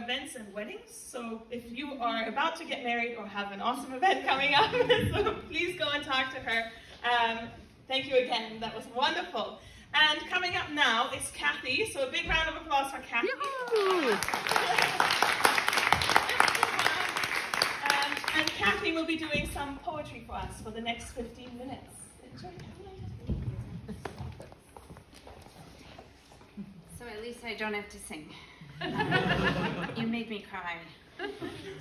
events and weddings. So if you are about to get married or have an awesome event coming up, so please go and talk to her. Thank you again, that was wonderful. And coming up now is Kathy, so a big round of applause for Kathy. And Kathy will be doing some poetry for us for the next 15 minutes. Enjoy. So at least I don't have to sing. You made me cry.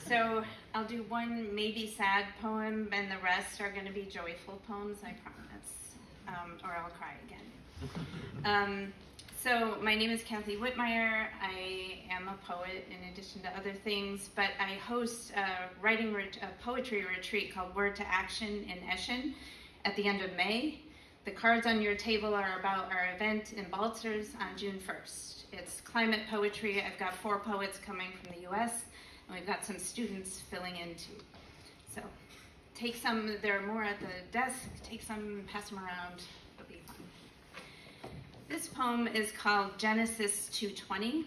So I'll do one maybe sad poem, and the rest are going to be joyful poems, I promise, or I'll cry again. So my name is Kathy Whitmire. I am a poet in addition to other things, but I host a poetry retreat called Word to Action in Eschen at the end of May. The cards on your table are about our event in Balzers on June 1st. It's climate poetry. I've got 4 poets coming from the US, and we've got some students filling in too. So take some, there are more at the desk, take some, pass them around, it'll be fun. This poem is called Genesis 2:20.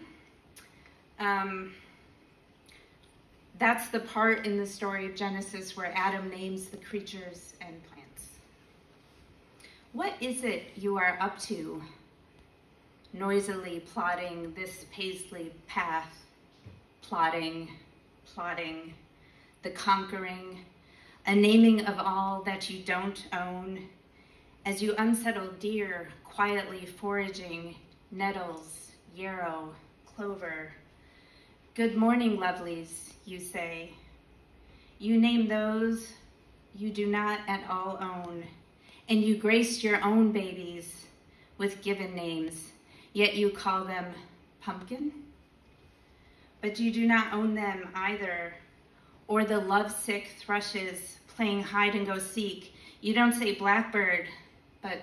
That's the part in the story of Genesis where Adam names the creatures and plants. What is it you are up to, noisily plodding this paisley path, plotting, the conquering, a naming of all that you don't own, as you unsettle deer, quietly foraging, nettles, yarrow, clover. Good morning, lovelies, you say. You name those you do not at all own, and you grace your own babies with given names, yet you call them pumpkin. But you do not own them either, or the lovesick thrushes playing hide and go seek. You don't say blackbird, but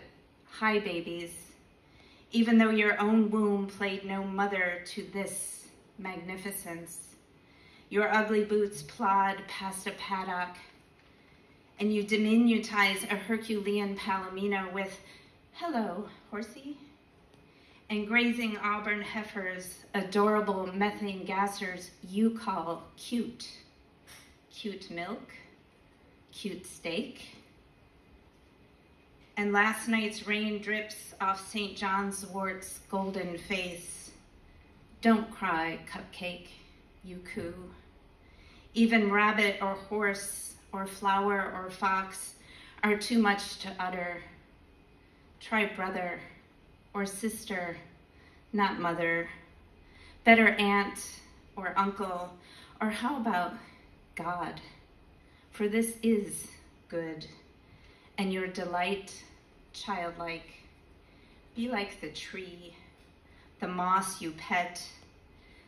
hi babies, even though your own womb played no mother to this magnificence. Your ugly boots plod past a paddock, and you diminutize a Herculean palomino with, hello, horsey, and grazing auburn heifers, adorable methane gassers you call cute. Cute milk, cute steak. And last night's rain drips off St. John's wort's golden face. Don't cry, cupcake, you coo. Even rabbit or horse or flower or fox are too much to utter. Try brother or sister, not mother. Better aunt or uncle, or how about God? For this is good, and your delight childlike. Be like the tree, the moss you pet.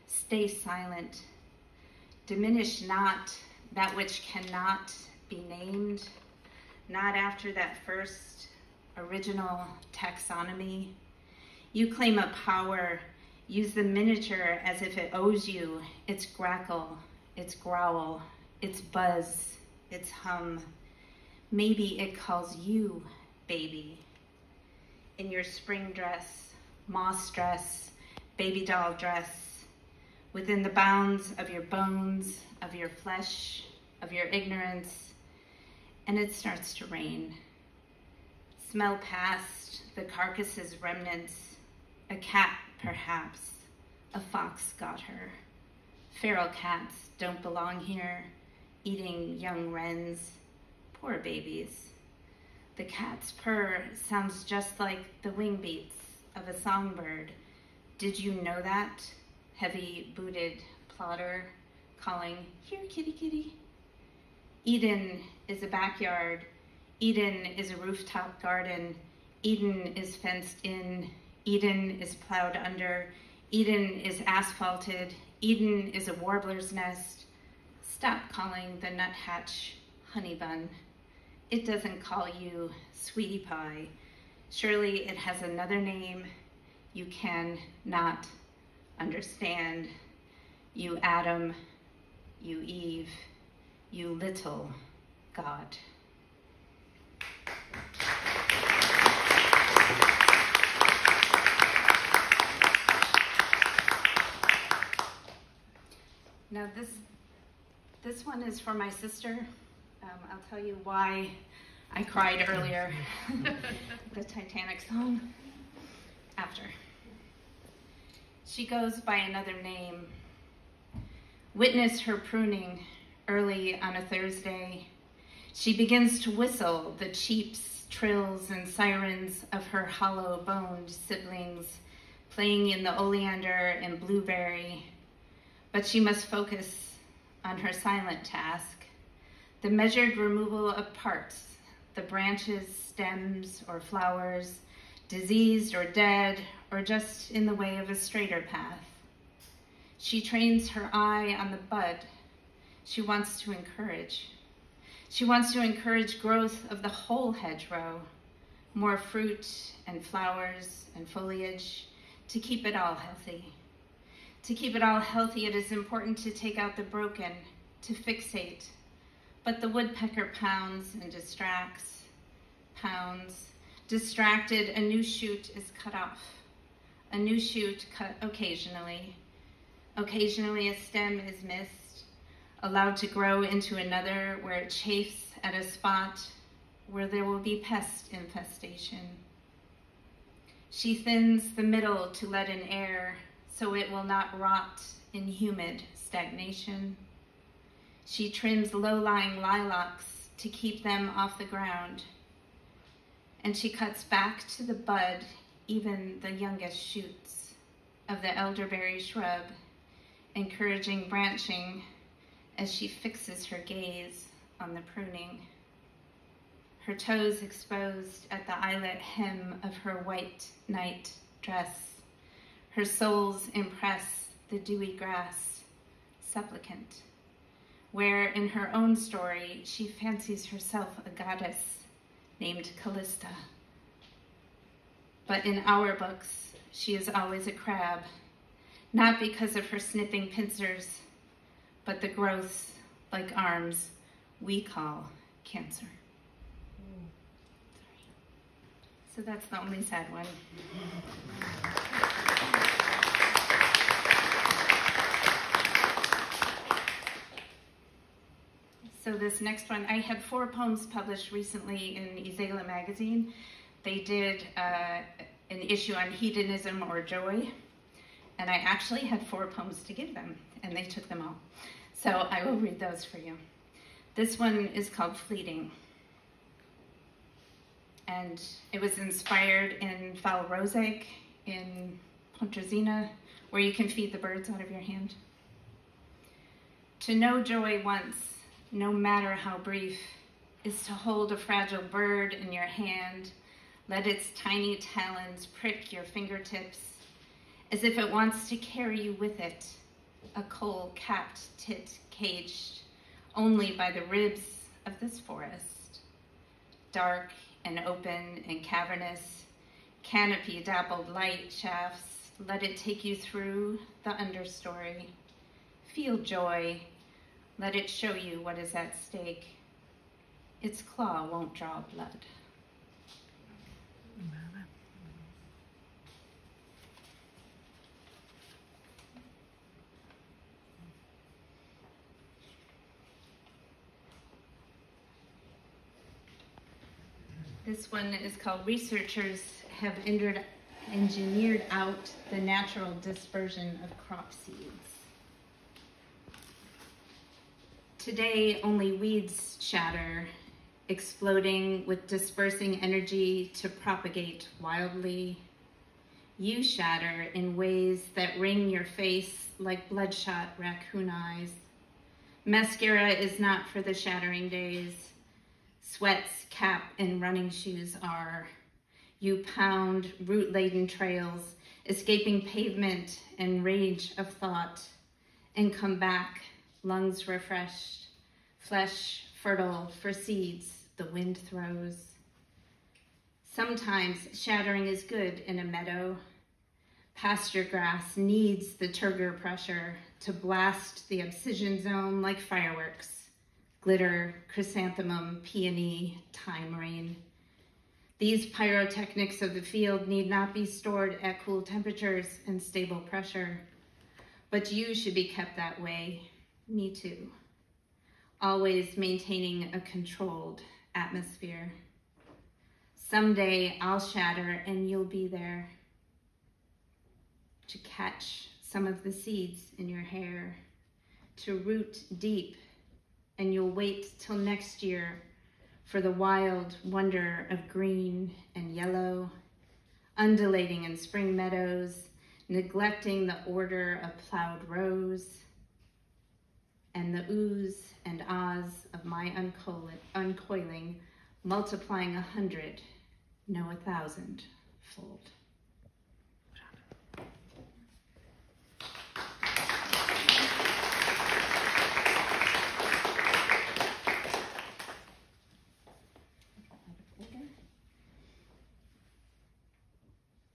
Stay silent. Diminish not that which cannot be named, not after that first original taxonomy. You claim a power, use the miniature as if it owes you, its grackle, its growl, its buzz, its hum. Maybe it calls you baby. In your spring dress, moss dress, baby doll dress, within the bounds of your bones, of your flesh, of your ignorance, and it starts to rain. Smell past the carcass's remnants, a cat perhaps, a fox got her. Feral cats don't belong here, eating young wrens, poor babies. The cat's purr sounds just like the wing beats of a songbird. Did you know that? Heavy-booted plodder calling, here kitty kitty. Eden is a backyard. Eden is a rooftop garden. Eden is fenced in. Eden is plowed under. Eden is asphalted. Eden is a warbler's nest. Stop calling the nuthatch honey bun. It doesn't call you sweetie pie. Surely it has another name you can not understand. You Adam, you Eve, you little God. This one is for my sister. I'll tell you why I cried earlier. The Titanic song after. She goes by another name. Witness her pruning early on a Thursday. She begins to whistle the cheeps, trills, and sirens of her hollow-boned siblings playing in the oleander and blueberry. But she must focus on her silent task, the measured removal of parts, the branches, stems, or flowers, diseased or dead, or just in the way of a straighter path. She trains her eye on the bud. She wants to encourage. She wants to encourage growth of the whole hedgerow, more fruit and flowers and foliage, to keep it all healthy. To keep it all healthy, it is important to take out the broken, to fixate. But the woodpecker pounds and distracts, pounds. Distracted, a new shoot is cut off. A new shoot cut occasionally. Occasionally a stem is missed, allowed to grow into another where it chafes at a spot where there will be pest infestation. She thins the middle to let in air so it will not rot in humid stagnation. She trims low-lying lilacs to keep them off the ground. And she cuts back to the bud even the youngest shoots of the elderberry shrub, encouraging branching as she fixes her gaze on the pruning. Her toes exposed at the eyelet hem of her white night dress. Her soles impress the dewy grass, supplicant, where in her own story she fancies herself a goddess named Callista. But in our books, she is always a crab, not because of her snipping pincers, but the growths like arms we call cancer. So that's the only sad one. So this next one, I had 4 poems published recently in Izela magazine. They did an issue on hedonism or joy, and I actually had 4 poems to give them, and they took them all. So I will read those for you. This one is called Fleeting, and it was inspired in Val Roseg in Pontresina, where you can feed the birds out of your hand. To know joy once, no matter how brief, is to hold a fragile bird in your hand, let its tiny talons prick your fingertips, as if it wants to carry you with it, a coal-capped tit caged only by the ribs of this forest. Dark and open and cavernous, canopy-dappled light shafts, let it take you through the understory. Feel joy. Let it show you what is at stake. Its claw won't draw blood. This one is called Researchers Have Engineered Out the Natural Dispersion of Crop Seeds. Today, only weeds shatter, exploding with dispersing energy to propagate wildly. You shatter in ways that ring your face like bloodshot raccoon eyes. Mascara is not for the shattering days. Sweats, cap, and running shoes are. You pound root-laden trails, escaping pavement and rage of thought, and come back, lungs refreshed, flesh fertile for seeds the wind throws. Sometimes shattering is good in a meadow. Pasture grass needs the turgor pressure to blast the abscission zone like fireworks. Glitter, chrysanthemum, peony, time rain. These pyrotechnics of the field need not be stored at cool temperatures and stable pressure, but you should be kept that way. Me too. always maintaining a controlled atmosphere. Someday I'll shatter and you'll be there to catch some of the seeds in your hair, to root deep, and you'll wait till next year for the wild wonder of green and yellow, undulating in spring meadows, neglecting the order of plowed rows, and the oohs and ahs of my uncoiling, multiplying 100, no 1,000-fold.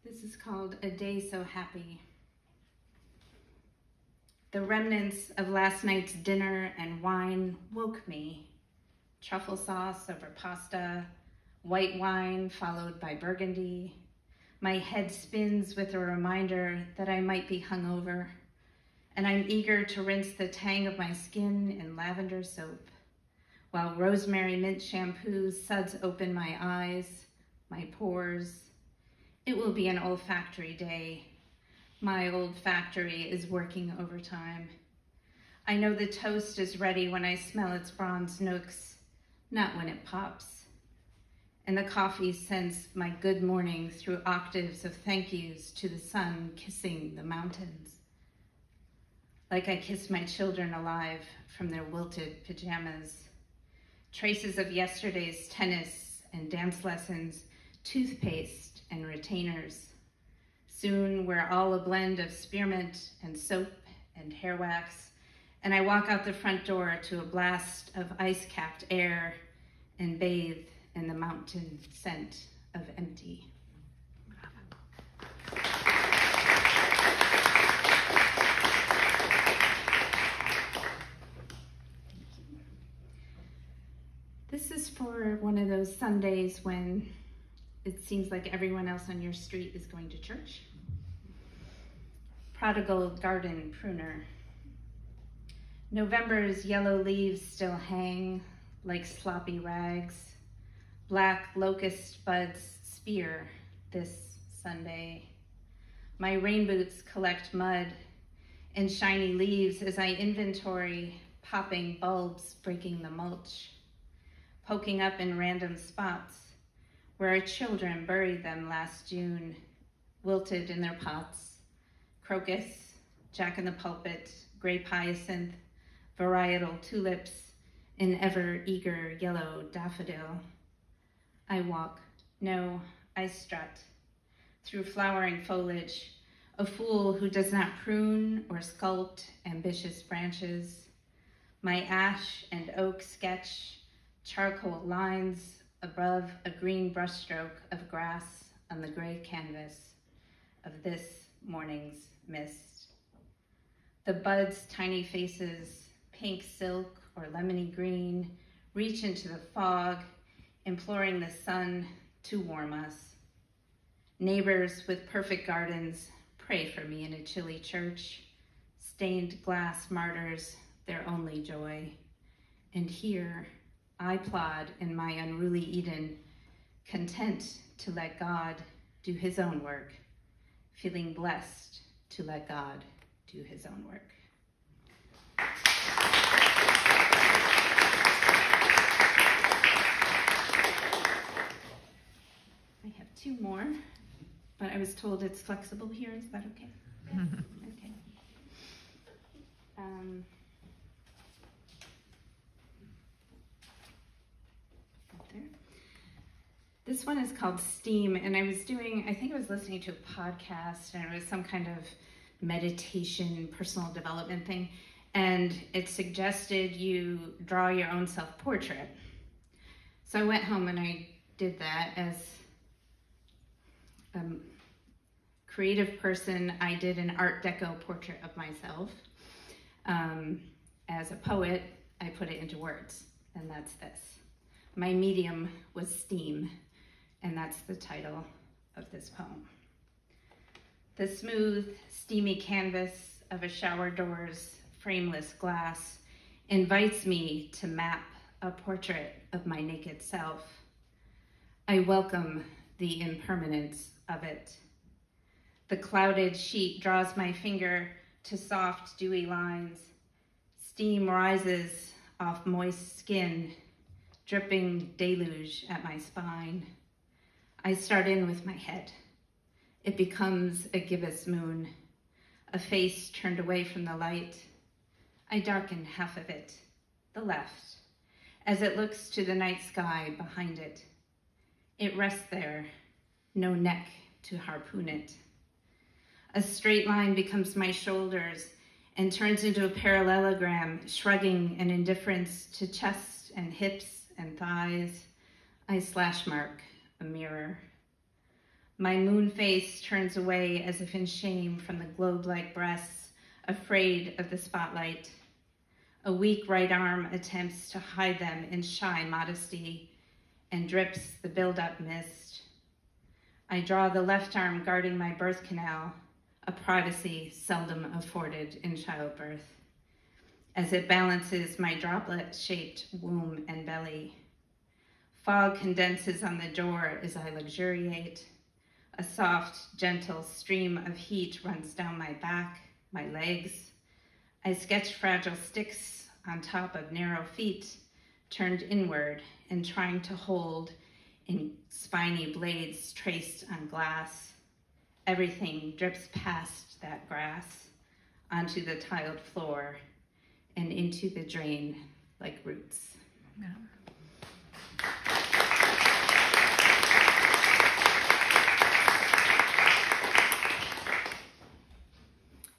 This is called A Day So Happy. The remnants of last night's dinner and wine woke me. Truffle sauce over pasta, white wine followed by burgundy. My head spins with a reminder that I might be hungover, and I'm eager to rinse the tang of my skin in lavender soap, while rosemary mint shampoo suds open my eyes, my pores. It will be an olfactory day. My olfactory is working overtime. I know the toast is ready when I smell its bronze nooks, not when it pops. And the coffee sends my good morning through octaves of thank yous to the sun kissing the mountains. Like I kiss my children alive from their wilted pajamas. Traces of yesterday's tennis and dance lessons, toothpaste and retainers. Soon we're all a blend of spearmint and soap and hair wax, and I walk out the front door to a blast of ice-capped air and bathe in the mountain scent of empty. This is for one of those Sundays when it seems like everyone else on your street is going to church. Prodigal garden pruner. November's yellow leaves still hang like sloppy rags. Black locust buds spear this Sunday. My rain boots collect mud and shiny leaves as I inventory popping bulbs breaking the mulch, poking up in random spots where our children buried them last June, wilted in their pots. Crocus, jack-in-the-pulpit, grape hyacinth, varietal tulips, an ever-eager yellow daffodil. I walk, no, I strut, through flowering foliage, a fool who does not prune or sculpt ambitious branches. My ash and oak sketch charcoal lines above a green brushstroke of grass on the gray canvas of this morning's mist. The buds' tiny faces, pink silk or lemony green, reach into the fog, imploring the sun to warm us. Neighbors with perfect gardens pray for me in a chilly church. Stained glass martyrs, their only joy. And here, I plod in my unruly Eden, content to let God do his own work, feeling blessed to let God do his own work. I have two more, but I was told it's flexible here. Is that okay? Yes. Okay. This one is called Steam, and I think I was listening to a podcast, and it was some kind of meditation, personal development thing, and it suggested you draw your own self-portrait. So I went home and I did that. As a creative person, I did an Art Deco portrait of myself. As a poet, I put it into words, and that's this. My medium was steam, and that's the title of this poem. The smooth, steamy canvas of a shower door's frameless glass invites me to map a portrait of my naked self. I welcome the impermanence of it. The clouded sheet draws my finger to soft, dewy lines. Steam rises off moist skin, dripping deluge at my spine. I start in with my head. It becomes a gibbous moon, a face turned away from the light. I darken half of it, the left, as it looks to the night sky behind it. It rests there, no neck to harpoon it. A straight line becomes my shoulders and turns into a parallelogram, shrugging an indifference to chest and hips and thighs. I slash mark a mirror. My moon face turns away as if in shame from the globe-like breasts, afraid of the spotlight. A weak right arm attempts to hide them in shy modesty and drips the build-up mist. I draw the left arm guarding my birth canal, a privacy seldom afforded in childbirth, as it balances my droplet-shaped womb and belly. Fog condenses on the door as I luxuriate. A soft, gentle stream of heat runs down my back, my legs. I sketch fragile sticks on top of narrow feet, turned inward and trying to hold in spiny blades traced on glass. Everything drips past that grass, onto the tiled floor, and into the drain like roots. Yeah.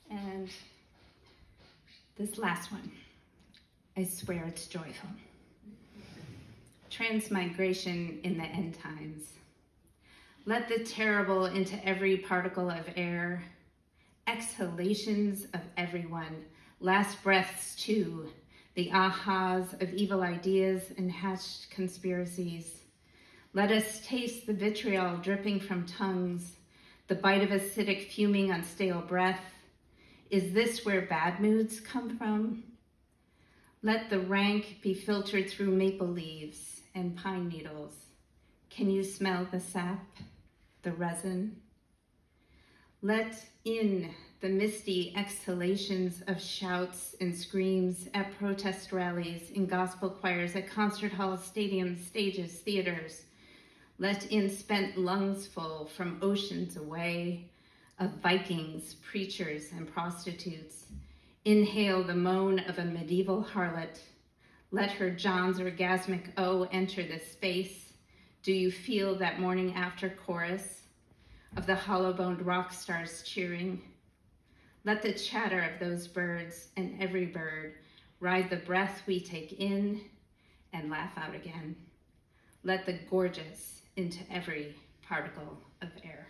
And this last one, I swear it's joyful. Transmigration in the end times. Let the terrible into every particle of air, exhalations of everyone, last breaths too, the ahas of evil ideas and hatched conspiracies. Let us taste the vitriol dripping from tongues, the bite of acidic fuming on stale breath. Is this where bad moods come from? Let the rank be filtered through maple leaves and pine needles. Can you smell the sap, the resin? Let in the misty exhalations of shouts and screams at protest rallies, in gospel choirs, at concert halls, stadiums, stages, theaters. Let in spent lungs full from oceans away of Vikings, preachers, and prostitutes. Inhale the moan of a medieval harlot. Let her John's orgasmic O enter the space. Do you feel that morning after chorus of the hollow-boned rock stars cheering? Let the chatter of those birds and every bird ride the breath we take in and laugh out again. Let the gorgeous into every particle of air.